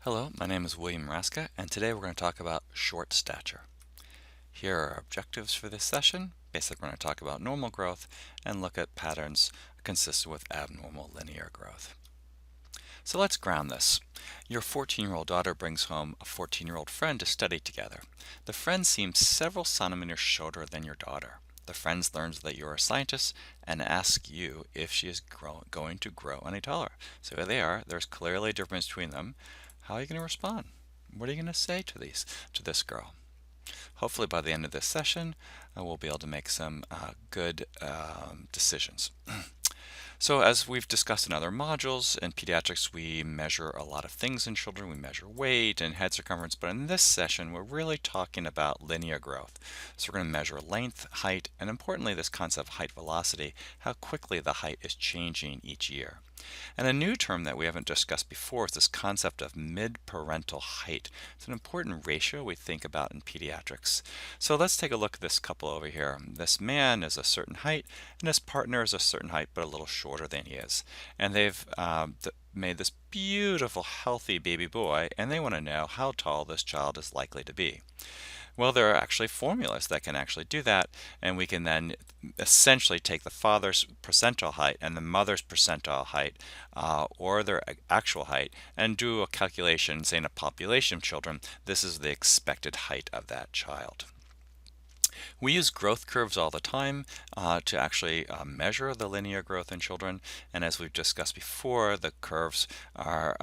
Hello, my name is William Raska, and today we're going to talk about short stature. Here are our objectives for this session. Basically, we're going to talk about normal growth and look at patterns consistent with abnormal linear growth. So let's ground this. Your 14-year-old daughter brings home a 14-year-old friend to study together. The friend seems several centimeters shorter than your daughter. The friend learns that you're a scientist and asks you if she is going to grow any taller. So here they are. There's clearly a difference between them. How are you going to respond? What are you going to say to this girl? Hopefully by the end of this session, we'll be able to make some good decisions. So as we've discussed in other modules, in pediatrics we measure a lot of things in children. We measure weight and head circumference, but in this session we're really talking about linear growth. So we're going to measure length, height, and importantly this concept of height velocity, how quickly the height is changing each year. And a new term that we haven't discussed before is this concept of mid-parental height. It's an important ratio we think about in pediatrics. So let's take a look at this couple over here. This man is a certain height and his partner is a certain height but a little shorter than he is. And they've made this beautiful healthy baby boy, and they want to know how tall this child is likely to be. Well, there are actually formulas that can actually do that, and we can then essentially take the father's percentile height and the mother's percentile height, or their actual height, and do a calculation, say in a population of children, this is the expected height of that child. We use growth curves all the time to actually measure the linear growth in children, and as we've discussed before, the curves are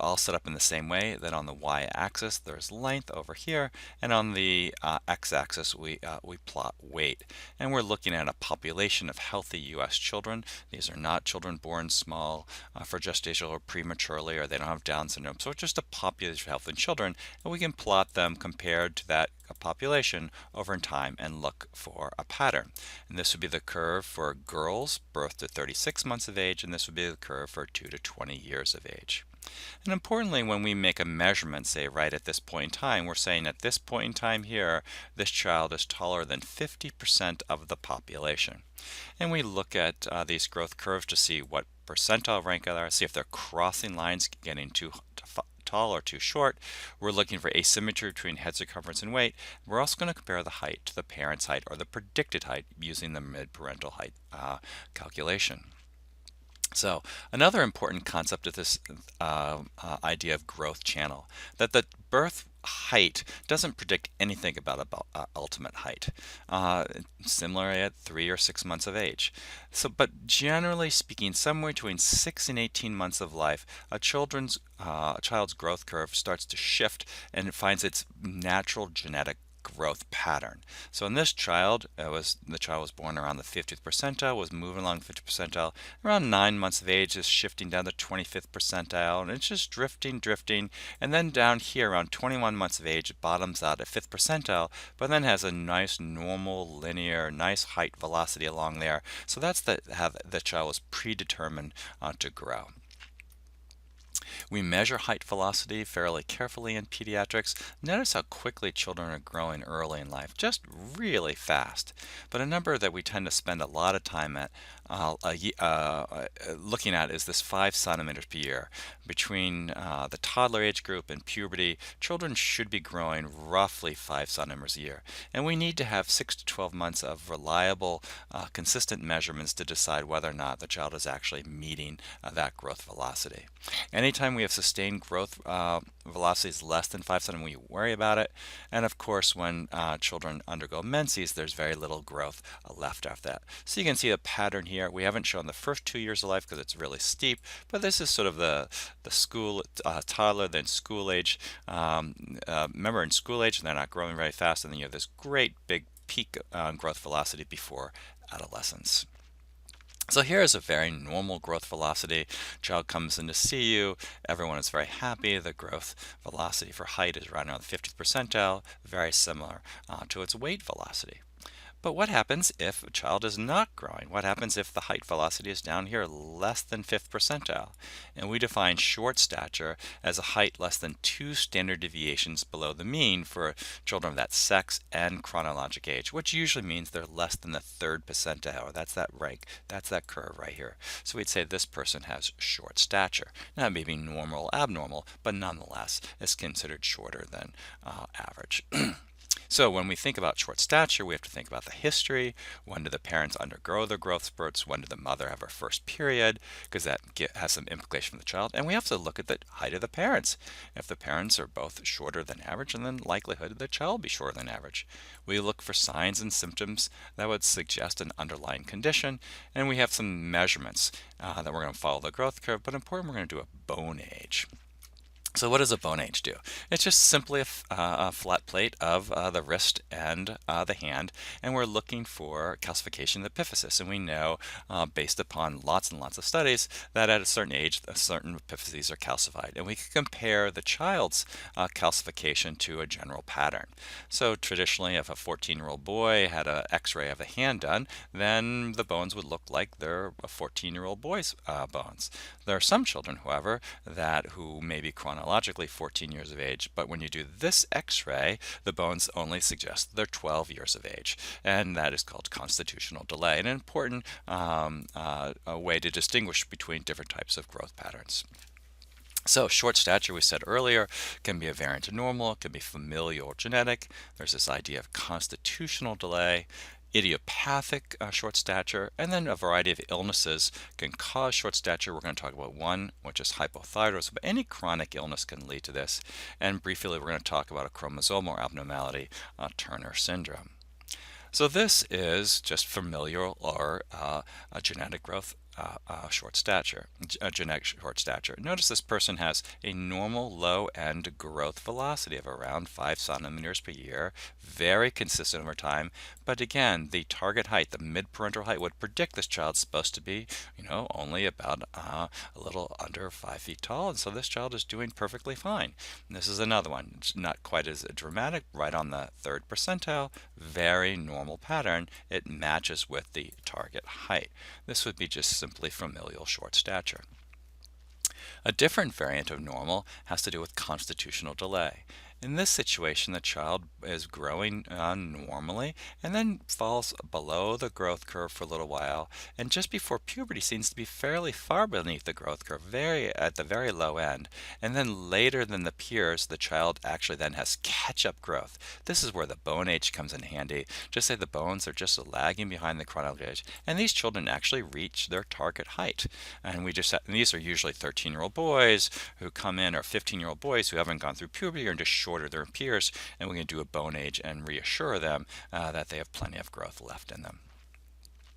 all set up in the same way. That on the y-axis there's length over here, and on the x-axis we plot weight. And we're looking at a population of healthy U.S. children. These are not children born small for gestational or prematurely, or they don't have Down syndrome. So it's just a population of healthy children, and we can plot them compared to that population over in time and look for a pattern. And this would be the curve for girls birth to 36 months of age, and this would be the curve for 2 to 20 years of age. And importantly, when we make a measurement, say right at this point in time, we're saying at this point in time here, this child is taller than 50% of the population. And we look at these growth curves to see what percentile rank they are, see if they're crossing lines, getting too tall or too short. We're looking for asymmetry between head circumference and weight. We're also going to compare the height to the parent's height or the predicted height using the mid-parental height calculation. So another important concept of this idea of growth channel, that the birth height doesn't predict anything about ultimate height, similarly at 3 or 6 months of age. So, but generally speaking, somewhere between 6 and 18 months of life, a child's growth curve starts to shift and it finds its natural genetic growth pattern. So in this child, the child was born around the 50th percentile, was moving along 50th percentile, around 9 months of age is shifting down the 25th percentile, and it's just drifting, and then down here around 21 months of age, it bottoms out at 5th percentile, but then has a nice normal linear, nice height velocity along there. So that's how the child was predetermined to grow. We measure height velocity fairly carefully in pediatrics. Notice how quickly children are growing early in life, just really fast. But a number that we tend to spend a lot of time at looking at is this 5 centimeters per year. Between the toddler age group and puberty, children should be growing roughly 5 centimeters a year. And we need to have 6 to 12 months of reliable, consistent measurements to decide whether or not the child is actually meeting that growth velocity. Anytime we have sustained growth velocities less than 5 centimeters, we worry about it. And of course, when children undergo menses, there's very little growth left after that. So you can see the pattern here. We haven't shown the first 2 years of life because it's really steep, but this is sort of the school toddler, then school age. Remember, in school age, they're not growing very fast, and then you have this great big peak growth velocity before adolescence. So here is a very normal growth velocity. Child comes in to see you. Everyone is very happy. The growth velocity for height is right around the 50th percentile, very similar to its weight velocity. But what happens if a child is not growing? What happens if the height velocity is down here less than 5th percentile? And we define short stature as a height less than 2 standard deviations below the mean for children of that sex and chronologic age, which usually means they're less than the 3rd percentile. That's that rank. That's that curve right here. So we'd say this person has short stature. Now, it may be normal, abnormal, but nonetheless is considered shorter than average. So when we think about short stature, we have to think about the history. When do the parents undergo their growth spurts? When did the mother have her first period? Because that has some implication for the child. And we have to look at the height of the parents. If the parents are both shorter than average, then likelihood the child will be shorter than average. We look for signs and symptoms that would suggest an underlying condition. And we have some measurements that we're going to follow the growth curve. But important, we're going to do a bone age. So what does a bone age do? It's just simply a flat plate of the wrist and the hand, and we're looking for calcification of the epiphysis. And we know, based upon lots and lots of studies, that at a certain age, certain epiphyses are calcified. And we can compare the child's calcification to a general pattern. So traditionally, if a 14-year-old boy had an X-ray of the hand done, then the bones would look like they're a 14-year-old boy's bones. There are some children, however, who may be chronologically 14 years of age, but when you do this X-ray, the bones only suggest they're 12 years of age, and that is called constitutional delay, an important a way to distinguish between different types of growth patterns. So short stature, we said earlier, can be a variant of normal, it can be familial or genetic. There's this idea of constitutional delay, idiopathic short stature, and then a variety of illnesses can cause short stature. We're going to talk about one, which is hypothyroidism, but any chronic illness can lead to this. And briefly, we're going to talk about a chromosomal abnormality, Turner syndrome. So this is just familial or a genetic growth short stature, genetic short stature. Notice this person has a normal low end growth velocity of around 5 centimeters per year, very consistent over time. But again, the target height, the mid-parental height, would predict this child's supposed to be, only about a little under 5 feet tall, and so this child is doing perfectly fine. And this is another one. It's not quite as dramatic, right on the 3rd percentile, very normal pattern. It matches with the target height. This would be just simply familial short stature. A different variant of normal has to do with constitutional delay. In this situation, the child is growing normally and then falls below the growth curve for a little while, and just before puberty seems to be fairly far beneath the growth curve, at the very low end. And then later than the peers, the child actually then has catch-up growth. This is where the bone age comes in handy. Just say the bones are just lagging behind the chronological age, and these children actually reach their target height. And these are usually 13-year-old boys who come in, or 15-year-old boys who haven't gone through puberty or just shorter than their peers, and we can do a bone age and reassure them that they have plenty of growth left in them.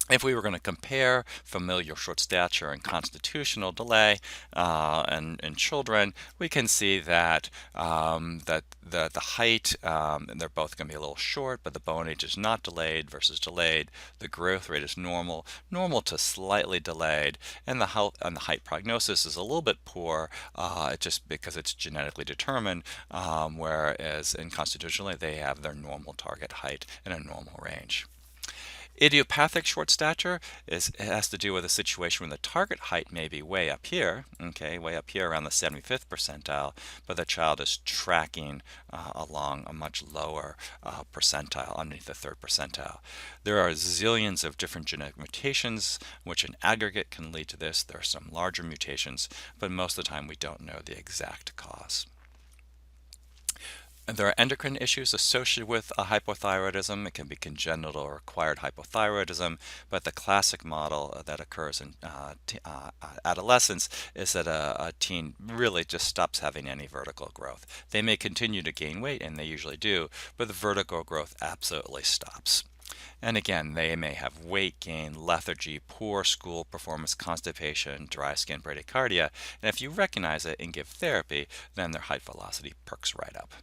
If we were going to compare familial short stature and constitutional delay in children, we can see that the height, and they're both going to be a little short, but the bone age is not delayed versus delayed. The growth rate is normal to slightly delayed, and the height prognosis is a little bit poor, just because it's genetically determined, whereas in constitutionally they have their normal target height in a normal range. Idiopathic short stature has to do with a situation when the target height may be way up here, way up here around the 75th percentile, but the child is tracking along a much lower percentile, underneath the 3rd percentile. There are zillions of different genetic mutations, which in aggregate can lead to this. There are some larger mutations, but most of the time we don't know the exact cause. There are endocrine issues associated with hypothyroidism. It can be congenital or acquired hypothyroidism, but the classic model that occurs in adolescence is that a teen really just stops having any vertical growth. They may continue to gain weight, and they usually do, but the vertical growth absolutely stops. And again, they may have weight gain, lethargy, poor school performance, constipation, dry skin, bradycardia, and if you recognize it and give therapy, then their height velocity perks right up.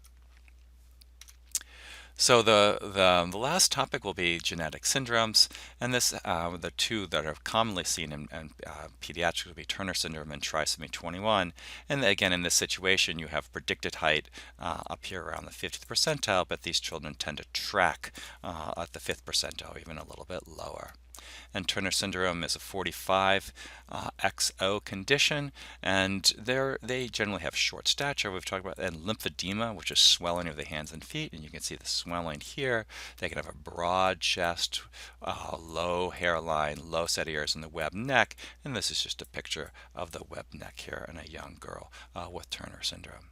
So the last topic will be genetic syndromes, and the two that are commonly seen in pediatrics will be Turner syndrome and trisomy 21. And again, in this situation, you have predicted height up here around the 50th percentile, but these children tend to track at the 5th percentile, even a little bit lower. And Turner syndrome is a 45 XO condition, and they generally have short stature, we've talked about, and lymphedema, which is swelling of the hands and feet, and you can see the swelling here. They can have a broad chest, low hairline, low set ears, and the webbed neck, and this is just a picture of the webbed neck here in a young girl with Turner syndrome.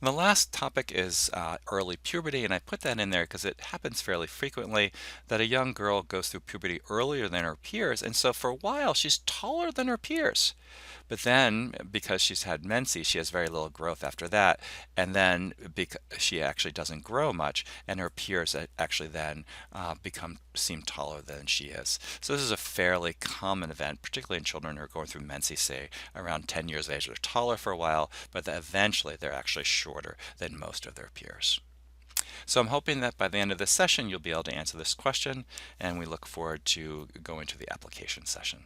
And the last topic is early puberty, and I put that in there because it happens fairly frequently that a young girl goes through puberty earlier than her peers, and so for a while she's taller than her peers. But then, because she's had menses, she has very little growth after that, and then she actually doesn't grow much, and her peers actually then seem taller than she is. So this is a fairly common event, particularly in children who are going through menses, say around 10 years of age. They're taller for a while, but eventually they're actually shorter than most of their peers. So I'm hoping that by the end of this session, you'll be able to answer this question, and we look forward to going to the application session.